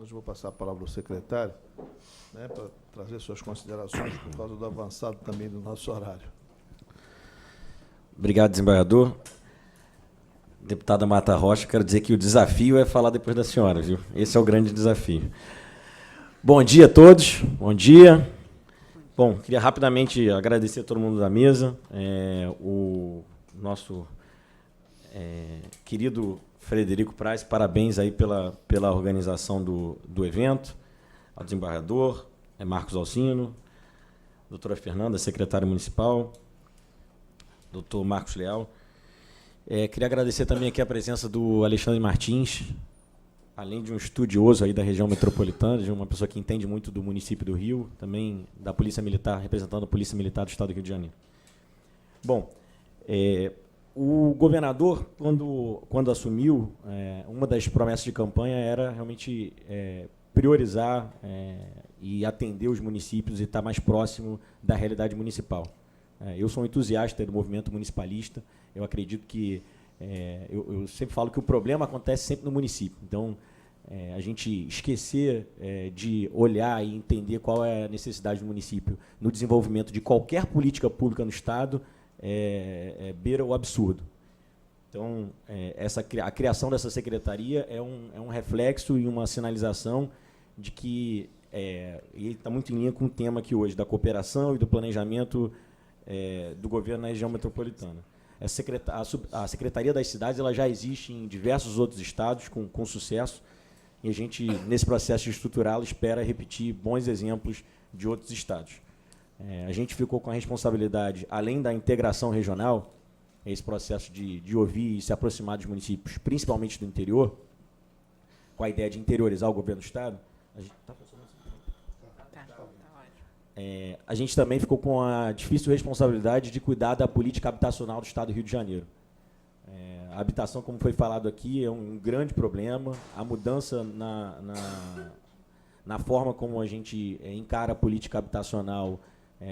Vou passar a palavra ao secretário, né, para trazer suas considerações, por causa do avançado também do nosso horário. Obrigado, desembargador. Deputada Marta Rocha, quero dizer que o desafio é falar depois da senhora, viu? Esse é o grande desafio. Bom dia a todos, bom dia. Bom, queria rapidamente agradecer a todo mundo da mesa, o nosso querido Frederico Praz, parabéns aí pela organização do evento, ao desembargador, Marcos Alcino, doutora Fernanda, secretária municipal, doutor Marcos Leal. Queria agradecer também aqui a presença do Alexandre Martins, além de um estudioso aí da região metropolitana, de uma pessoa que entende muito do município do Rio, também da Polícia Militar, representando a Polícia Militar do Estado do Rio de Janeiro. Bom, o governador, quando assumiu, uma das promessas de campanha era realmente priorizar e atender os municípios e estar mais próximo da realidade municipal. Eu sou um entusiasta do movimento municipalista, eu acredito que... eu sempre falo que o problema acontece sempre no município. Então, a gente esquecer de olhar e entender qual é a necessidade do município no desenvolvimento de qualquer política pública no Estado beira o absurdo. Então, a criação dessa secretaria é um reflexo e uma sinalização de que, e está muito em linha com o tema aqui hoje, da cooperação e do planejamento do governo na região metropolitana. A Secretaria das Cidades ela já existe em diversos outros estados com sucesso, e a gente, nesse processo de estruturá-la, espera repetir bons exemplos de outros estados. A gente ficou com a responsabilidade, além da integração regional, esse processo de ouvir e se aproximar dos municípios, principalmente do interior, com a ideia de interiorizar o governo do Estado. A gente também ficou com a difícil responsabilidade de cuidar da política habitacional do Estado do Rio de Janeiro. A habitação, como foi falado aqui, é um grande problema. A mudança na forma como a gente encara a política habitacional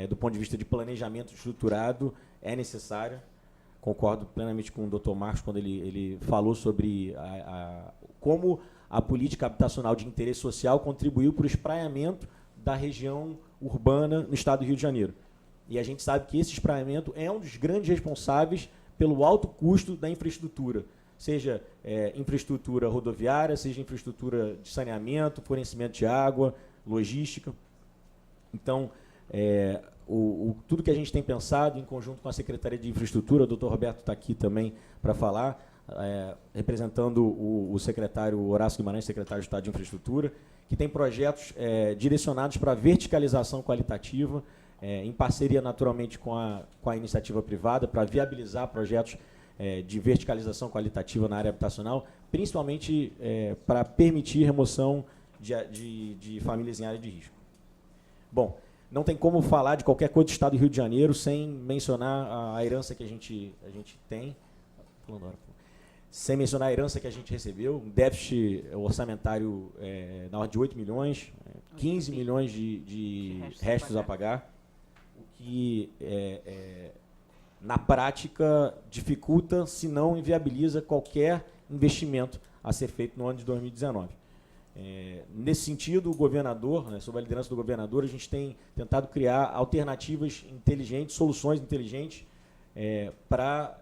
do ponto de vista de planejamento estruturado é necessária. Concordo plenamente com o doutor Marcos quando ele falou sobre como a política habitacional de interesse social contribuiu para o espraiamento da região urbana no Estado do Rio de Janeiro. E a gente sabe que esse espraiamento é um dos grandes responsáveis pelo alto custo da infraestrutura, seja infraestrutura rodoviária, seja infraestrutura de saneamento, fornecimento de água, logística. Então, tudo que a gente tem pensado, em conjunto com a Secretaria de Infraestrutura, o doutor Roberto está aqui também para falar, representando o secretário Horácio Guimarães, secretário de Estado de Infraestrutura, que tem projetos direcionados para a verticalização qualitativa, em parceria, naturalmente, com a iniciativa privada, para viabilizar projetos de verticalização qualitativa na área habitacional, principalmente para permitir remoção de famílias em área de risco. Bom, não tem como falar de qualquer coisa do Estado do Rio de Janeiro sem mencionar a herança que a gente tem, sem mencionar a herança que a gente recebeu, um déficit orçamentário na ordem de 8 milhões, 15 milhões de restos a pagar, o que, na prática, dificulta, se não inviabiliza, qualquer investimento a ser feito no ano de 2019. Nesse sentido, o governador, sob a liderança do governador, a gente tem tentado criar alternativas inteligentes, soluções inteligentes, para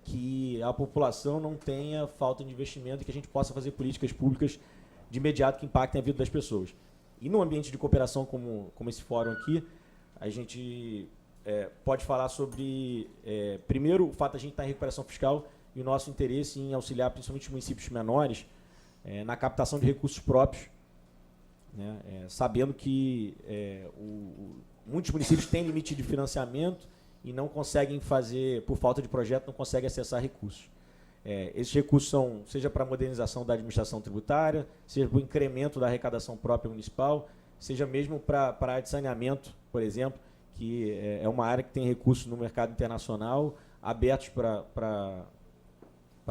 que a população não tenha falta de investimento e que a gente possa fazer políticas públicas de imediato que impactem a vida das pessoas. E no ambiente de cooperação como esse fórum aqui, a gente pode falar sobre, primeiro, o fato de a gente estar em recuperação fiscal e o nosso interesse em auxiliar principalmente os municípios menores na captação de recursos próprios, né, sabendo que muitos municípios têm limite de financiamento e não conseguem fazer, por falta de projeto, não conseguem acessar recursos. Esses recursos são, seja para a modernização da administração tributária, seja para o incremento da arrecadação própria municipal, seja mesmo para a área de saneamento, por exemplo, que é uma área que tem recursos no mercado internacional abertos para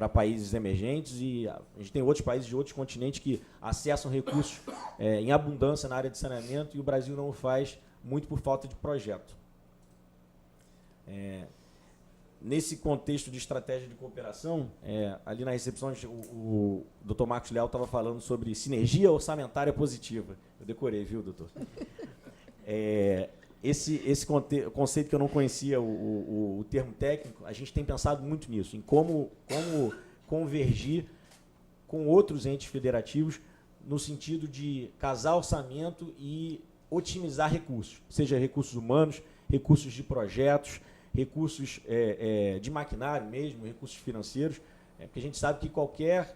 países emergentes, e a gente tem outros países de outros continentes que acessam recursos em abundância na área de saneamento, e o Brasil não o faz muito por falta de projeto. Nesse contexto de estratégia de cooperação, ali na recepção, o Dr. Marcos Leal estava falando sobre sinergia orçamentária positiva. Eu decorei, viu, doutor? Esse conceito que eu não conhecia, o termo técnico, a gente tem pensado muito nisso, em como convergir com outros entes federativos no sentido de casar orçamento e otimizar recursos, seja recursos humanos, recursos de projetos, recursos de maquinário mesmo, recursos financeiros, porque a gente sabe que qualquer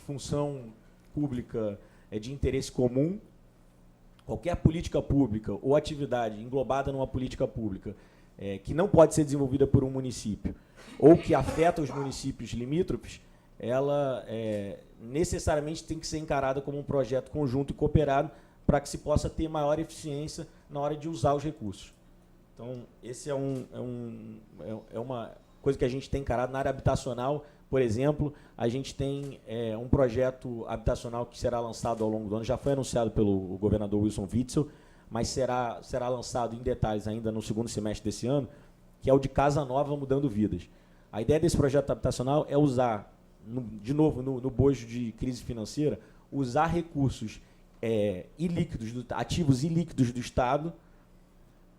função pública de interesse comum, qualquer política pública ou atividade englobada numa política pública que não pode ser desenvolvida por um município ou que afeta os municípios limítrofes, ela necessariamente tem que ser encarada como um projeto conjunto e cooperado para que se possa ter maior eficiência na hora de usar os recursos. Então, esse é uma coisa que a gente tem encarado na área habitacional. Por exemplo, a gente tem um projeto habitacional que será lançado ao longo do ano, já foi anunciado pelo governador Wilson Witzel, mas será lançado em detalhes ainda no segundo semestre desse ano, que é o de Casa Nova Mudando Vidas. A ideia desse projeto habitacional é usar, de novo, no bojo de crise financeira, usar recursos ilíquidos, ativos ilíquidos do Estado,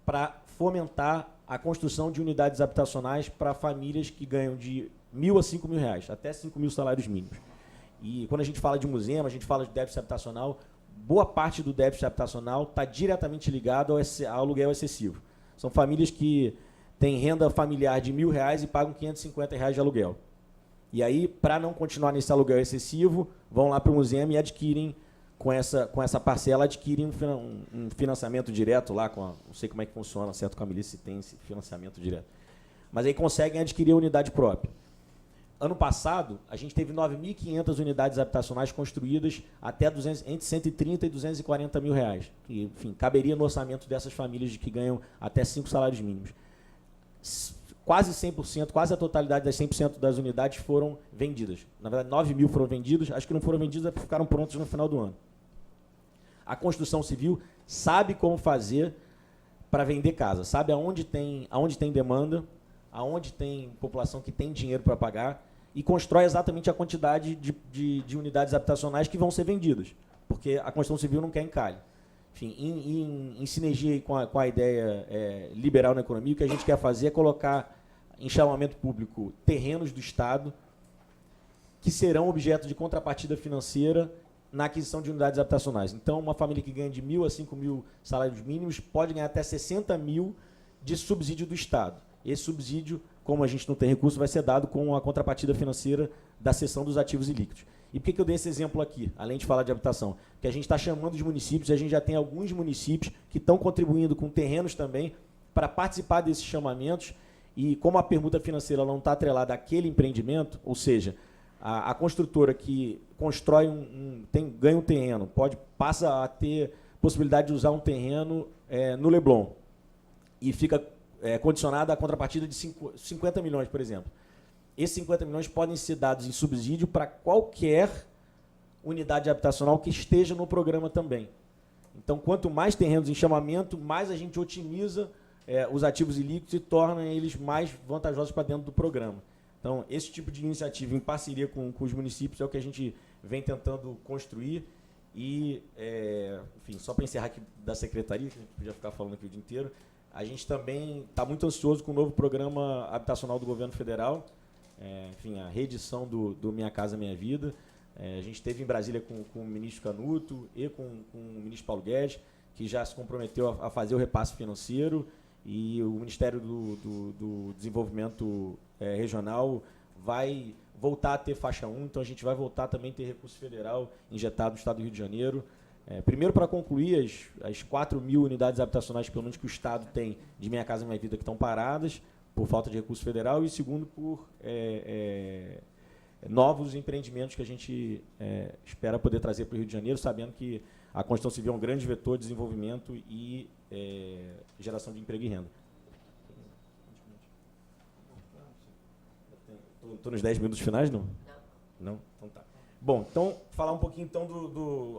para fomentar a construção de unidades habitacionais para famílias que ganham de R$ 1.000 a R$ 5.000, até 5.000 salários mínimos. E quando a gente fala de museu, a gente fala de déficit habitacional, boa parte do déficit habitacional está diretamente ligado ao aluguel excessivo. São famílias que têm renda familiar de R$ 1.000 e pagam R$ 550 de aluguel. E aí, para não continuar nesse aluguel excessivo, vão lá para o museu e adquirem, com essa parcela, adquirem um financiamento direto lá, não sei como é que funciona, certo, com a milícia, se tem esse financiamento direto. Mas aí conseguem adquirir a unidade própria. Ano passado, a gente teve 9.500 unidades habitacionais construídas até entre 130 e 240 mil reais, que, enfim, caberia no orçamento dessas famílias que ganham até 5 salários mínimos. Quase 100%, quase a totalidade das 100% das unidades foram vendidas. Na verdade, 9.000 foram vendidas, acho que não foram vendidas porque ficaram prontas no final do ano. A construção civil sabe como fazer para vender casa, sabe aonde tem demanda, aonde tem população que tem dinheiro para pagar, e constrói exatamente a quantidade de unidades habitacionais que vão ser vendidas, porque a construção civil não quer encalhe. Enfim, em sinergia com a ideia liberal na economia, o que a gente quer fazer é colocar em chamamento público terrenos do Estado que serão objeto de contrapartida financeira na aquisição de unidades habitacionais. Então, uma família que ganha de 1.000 a 5.000 salários mínimos pode ganhar até 60 mil de subsídio do Estado. Esse subsídio, como a gente não tem recurso, vai ser dado com a contrapartida financeira da cessão dos ativos ilíquidos. E por que eu dei esse exemplo aqui, além de falar de habitação? Porque a gente está chamando os municípios, a gente já tem alguns municípios que estão contribuindo com terrenos também para participar desses chamamentos, e como a permuta financeira não está atrelada àquele empreendimento, ou seja, a construtora que constrói ganha um terreno, passa a ter possibilidade de usar um terreno no Leblon, e fica condicionada à contrapartida de 50 milhões, por exemplo. Esses 50 milhões podem ser dados em subsídio para qualquer unidade habitacional que esteja no programa também. Então, quanto mais terrenos em chamamento, mais a gente otimiza os ativos ilíquidos e torna eles mais vantajosos para dentro do programa. Então, esse tipo de iniciativa em parceria com os municípios é o que a gente vem tentando construir. E, enfim, só para encerrar aqui da secretaria, que a gente podia ficar falando aqui o dia inteiro, a gente também está muito ansioso com o novo programa habitacional do governo federal, enfim, a reedição do Minha Casa Minha Vida. A gente esteve em Brasília com o ministro Canuto e com o ministro Paulo Guedes, que já se comprometeu a fazer o repasse financeiro, e o Ministério do Desenvolvimento Regional vai voltar a ter faixa 1, então a gente vai voltar também a ter recurso federal injetado no Estado do Rio de Janeiro. Primeiro, para concluir as 4.000 unidades habitacionais, pelo menos, que o Estado tem de Minha Casa Minha Vida, que estão paradas por falta de recurso federal, e segundo, por novos empreendimentos que a gente espera poder trazer para o Rio de Janeiro, sabendo que a construção civil é um grande vetor de desenvolvimento e geração de emprego e renda. Estou nos 10 minutos finais, não? Não? Então tá. Bom, então, falar um pouquinho então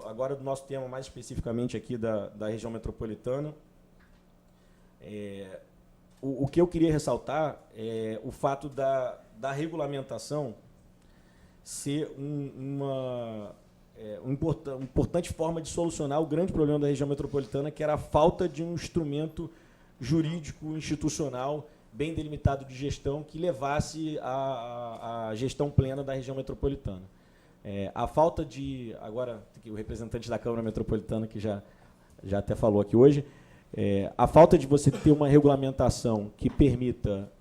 agora do nosso tema mais especificamente aqui da região metropolitana. O que eu queria ressaltar é o fato da regulamentação ser uma importante forma de solucionar o grande problema da região metropolitana, que era a falta de um instrumento jurídico, institucional, bem delimitado de gestão, que levasse à gestão plena da região metropolitana. A falta de... Agora, o representante da Câmara Metropolitana, que já até falou aqui hoje, a falta de você ter uma regulamentação que permita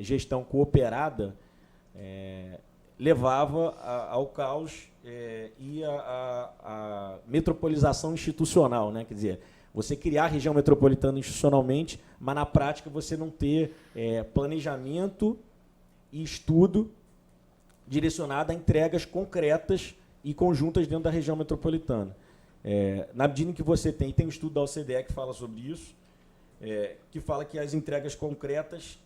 gestão cooperada levava ao caos e à metropolização institucional, né? Quer dizer, você criar a região metropolitana institucionalmente, mas na prática você não ter planejamento e estudo direcionado a entregas concretas e conjuntas dentro da região metropolitana. Na medida em que você tem um estudo da OCDE que fala sobre isso, que fala que as entregas concretas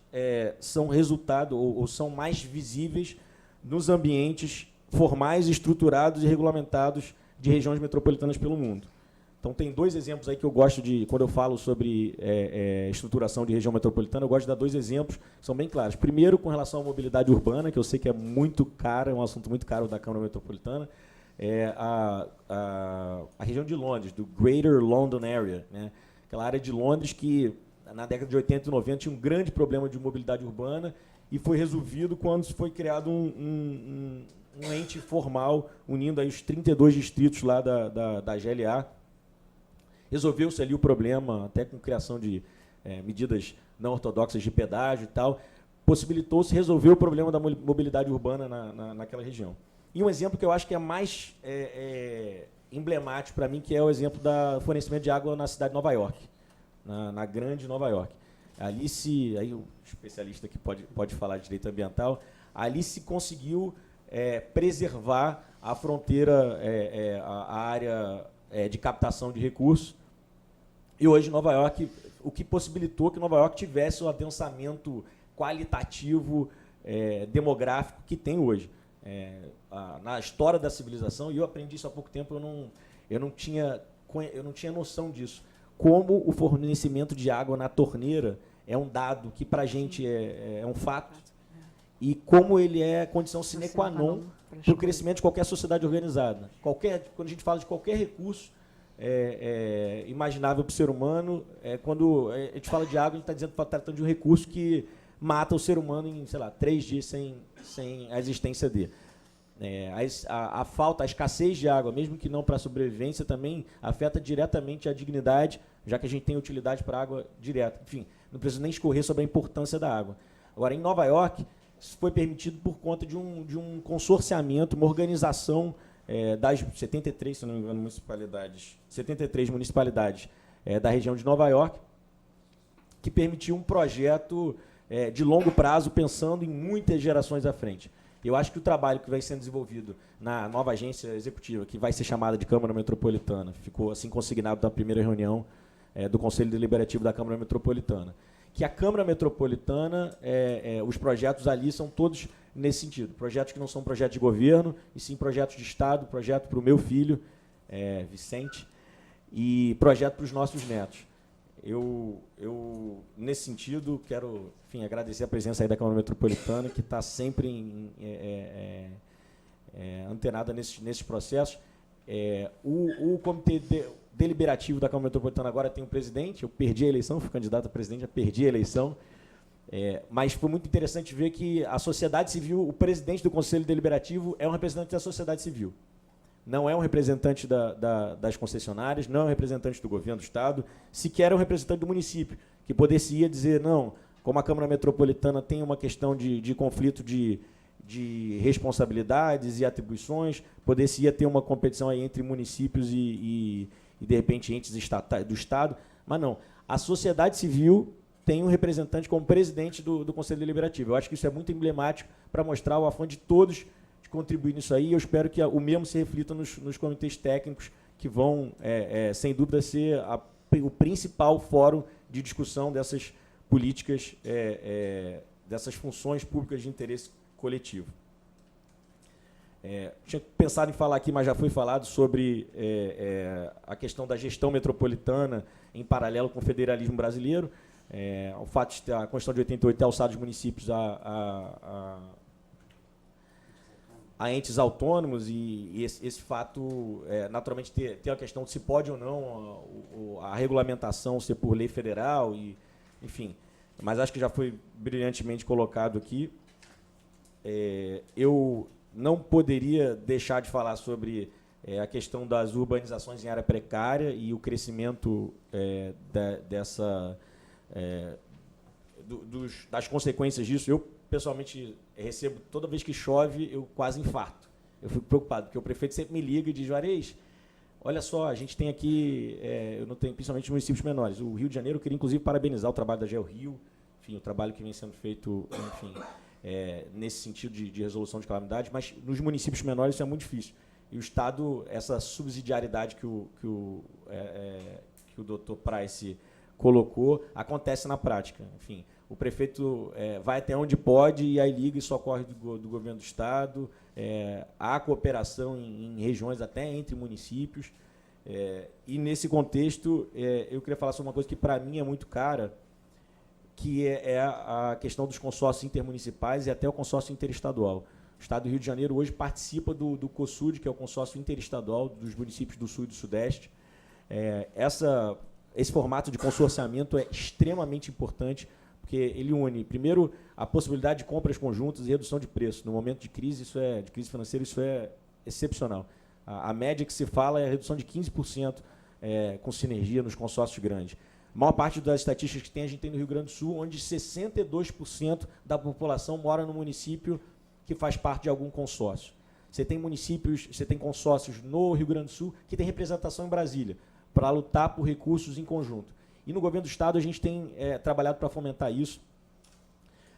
são resultado ou são mais visíveis nos ambientes formais, estruturados e regulamentados de regiões metropolitanas pelo mundo. Então, tem dois exemplos aí que eu gosto de, quando eu falo sobre estruturação de região metropolitana, eu gosto de dar dois exemplos que são bem claros. Primeiro, com relação à mobilidade urbana, que eu sei que é muito caro, é um assunto muito caro da Câmara Metropolitana, a região de Londres, do Greater London Area, né? Aquela área de Londres que, na década de 80 e 90, tinha um grande problema de mobilidade urbana e foi resolvido quando foi criado um ente formal unindo aí os 32 distritos lá da GLA. Resolveu-se ali o problema, até com criação de medidas não ortodoxas de pedágio e tal, possibilitou-se resolver o problema da mobilidade urbana naquela região. E um exemplo que eu acho que é mais emblemático para mim, que é o exemplo do fornecimento de água na cidade de Nova York, na grande Nova York. Ali aí o especialista que pode falar de direito ambiental, ali se conseguiu preservar a fronteira, a área de captação de recursos. E hoje Nova York, o que possibilitou que Nova York tivesse o adensamento qualitativo, demográfico que tem hoje. Na história da civilização, e eu aprendi isso há pouco tempo, eu não tinha noção disso. Como o fornecimento de água na torneira é um dado que, para a gente, é um fato, e como ele é condição sine qua non para o crescimento de qualquer sociedade organizada. Quando a gente fala de qualquer recurso imaginável para o ser humano, quando a gente fala de água, a gente está dizendo que está tratando de um recurso que mata o ser humano em, 3 dias sem a existência dele. A falta, a escassez de água, mesmo que não para a sobrevivência, também afeta diretamente a dignidade, já que a gente tem utilidade para a água direta. Enfim, não preciso nem escorrer sobre a importância da água. Agora, em Nova York, isso foi permitido por conta de um consorciamento, uma organização das 73, se não me engano, municipalidades, 73 municipalidades da região de Nova York, que permitiu um projeto de longo prazo, pensando em muitas gerações à frente. Eu acho que o trabalho que vai sendo desenvolvido na nova agência executiva, que vai ser chamada de Câmara Metropolitana, ficou assim consignado na primeira reunião do Conselho Deliberativo da Câmara Metropolitana, que a Câmara Metropolitana, os projetos ali são todos nesse sentido, projetos que não são projetos de governo, e sim projetos de Estado, projeto para o meu filho, Vicente, e projeto para os nossos netos. Eu, nesse sentido, quero, enfim, agradecer a presença aí da Câmara Metropolitana, que está sempre antenada nesses processos. O Comitê Deliberativo da Câmara Metropolitana agora tem um presidente. Eu perdi a eleição, fui candidato a presidente, já perdi a eleição. Mas foi muito interessante ver que a sociedade civil, o presidente do Conselho Deliberativo é um representante da sociedade civil. Não é um representante das concessionárias, não é um representante do governo do Estado, sequer é um representante do município, que poderia dizer, não, como a Câmara Metropolitana tem uma questão de conflito de responsabilidades e atribuições, poderia ter uma competição aí entre municípios e de repente, entes do Estado, mas não. A sociedade civil tem um representante como presidente do Conselho Deliberativo. Eu acho que isso é muito emblemático para mostrar o afã de todos de contribuir nisso aí, e eu espero que o mesmo se reflita nos comitês técnicos que vão, sem dúvida, ser o principal fórum de discussão dessas políticas, dessas funções públicas de interesse coletivo. Tinha pensado em falar aqui, mas já foi falado sobre a questão da gestão metropolitana em paralelo com o federalismo brasileiro. O fato de a Constituição de 88 ter alçado os municípios a entes autônomos e esse fato, naturalmente, tem a questão de se pode ou não a regulamentação ser por lei federal, enfim. Mas acho que já foi brilhantemente colocado aqui. Eu não poderia deixar de falar sobre a questão das urbanizações em área precária e o crescimento das consequências disso. Eu, pessoalmente, recebo, toda vez que chove, eu quase infarto. Eu fico preocupado, porque o prefeito sempre me liga e diz: Juarez, olha só, a gente tem aqui, eu não tenho, principalmente os municípios menores. O Rio de Janeiro, eu queria, inclusive, parabenizar o trabalho da GeoRio, enfim, o trabalho que vem sendo feito, enfim, nesse sentido de resolução de calamidade, mas nos municípios menores isso é muito difícil. E o Estado, essa subsidiariedade que o Dr. Price colocou, acontece na prática. Enfim, o prefeito vai até onde pode e aí liga e socorre do governo do Estado. Há cooperação em regiões, até entre municípios. E, nesse contexto, eu queria falar sobre uma coisa que, para mim, é muito cara, que é a questão dos consórcios intermunicipais e até o consórcio interestadual. O Estado do Rio de Janeiro hoje participa do COSUD, que é o consórcio interestadual dos municípios do Sul e do Sudeste. Esse formato de consorciamento é extremamente importante, porque ele une, primeiro, a possibilidade de compras conjuntas e redução de preço. No momento de crise, de crise financeira, isso é excepcional. A média que se fala é a redução de 15% com sinergia nos consórcios grandes. A maior parte das estatísticas que a gente tem no Rio Grande do Sul, onde 62% da população mora no município que faz parte de algum consórcio. Você tem municípios, você tem consórcios no Rio Grande do Sul que tem representação em Brasília, para lutar por recursos em conjunto. E no governo do Estado a gente tem trabalhado para fomentar isso.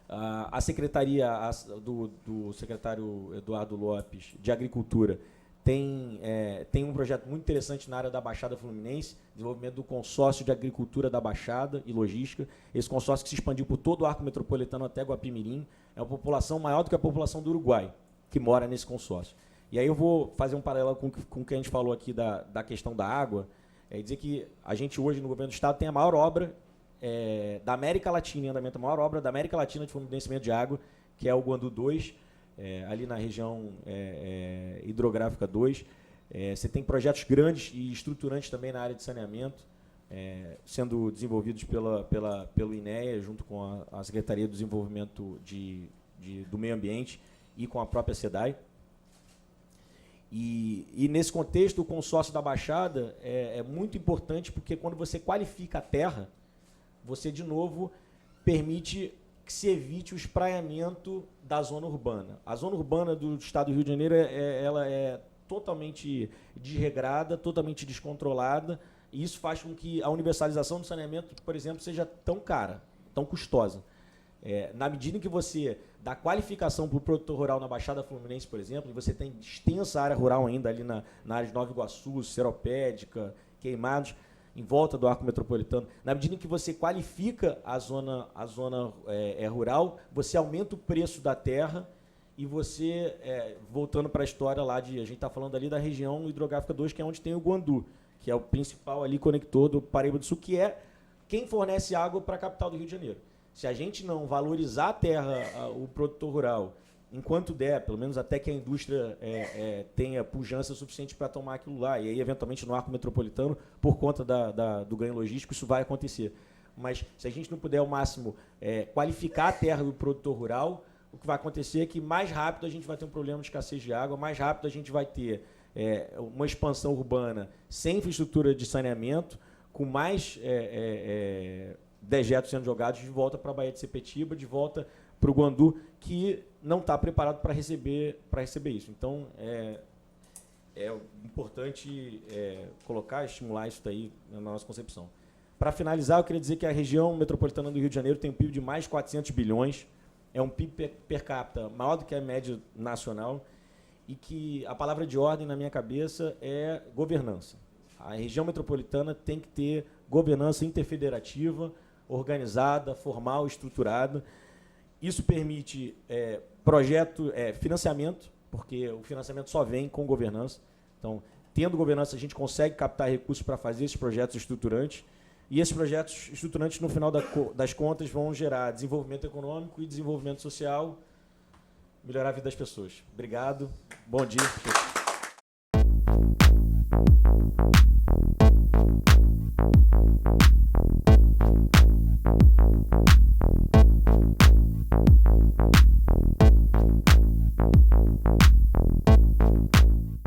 A secretaria do secretário Eduardo Lopes, de Agricultura, tem um projeto muito interessante na área da Baixada Fluminense, desenvolvimento do consórcio de agricultura da Baixada e logística. Esse consórcio que se expandiu por todo o arco metropolitano até Guapimirim, é uma população maior do que a população do Uruguai, que mora nesse consórcio. E aí eu vou fazer um paralelo com o que a gente falou aqui da questão da água, dizer que a gente hoje no governo do Estado tem a maior obra da América Latina, em andamento, a maior obra da América Latina de fornecimento de água, que é o Guandu 2, ali na região hidrográfica 2. Você tem projetos grandes e estruturantes também na área de saneamento, sendo desenvolvidos pelo INEA, junto com a Secretaria do Desenvolvimento do Meio Ambiente e com a própria SEDAI. E nesse contexto, o consórcio da Baixada é muito importante, porque quando você qualifica a terra, você, de novo, permite que se evite o espraiamento da zona urbana. A zona urbana do Estado do Rio de Janeiro ela é totalmente desregrada, totalmente descontrolada, e isso faz com que a universalização do saneamento, por exemplo, seja tão cara, tão custosa. Na medida em que você dá qualificação para o produtor rural na Baixada Fluminense, por exemplo, e você tem extensa área rural ainda ali na área de Nova Iguaçu, Seropédica, Queimados, em volta do arco metropolitano, na medida em que você qualifica a zona rural, você aumenta o preço da terra e você, voltando para a história lá, a gente está falando ali da região hidrográfica 2, que é onde tem o Guandu, que é o principal ali conector do Paraíba do Sul, que é quem fornece água para a capital do Rio de Janeiro. Se a gente não valorizar a terra, o produtor rural, enquanto der, pelo menos até que a indústria tenha pujança suficiente para tomar aquilo lá, e aí, eventualmente, no arco metropolitano, por conta do ganho logístico, isso vai acontecer. Mas, se a gente não puder, ao máximo, qualificar a terra do produtor rural, o que vai acontecer é que, mais rápido, a gente vai ter um problema de escassez de água, mais rápido a gente vai ter uma expansão urbana sem infraestrutura de saneamento, com mais dejetos sendo jogados de volta para a Baía de Sepetiba, de volta para o Guandu, que não está preparado para receber isso. Então, é importante estimular isso daí na nossa concepção. Para finalizar, eu queria dizer que a região metropolitana do Rio de Janeiro tem um PIB de mais de 400 bilhões, é um PIB per capita maior do que a média nacional, e que a palavra de ordem na minha cabeça é governança. A região metropolitana tem que ter governança interfederativa, organizada, formal, estruturada. Isso permite financiamento, porque o financiamento só vem com governança. Então, tendo governança, a gente consegue captar recursos para fazer esses projetos estruturantes. E esses projetos estruturantes, no final das contas, vão gerar desenvolvimento econômico e desenvolvimento social, melhorar a vida das pessoas. Obrigado. Bom dia.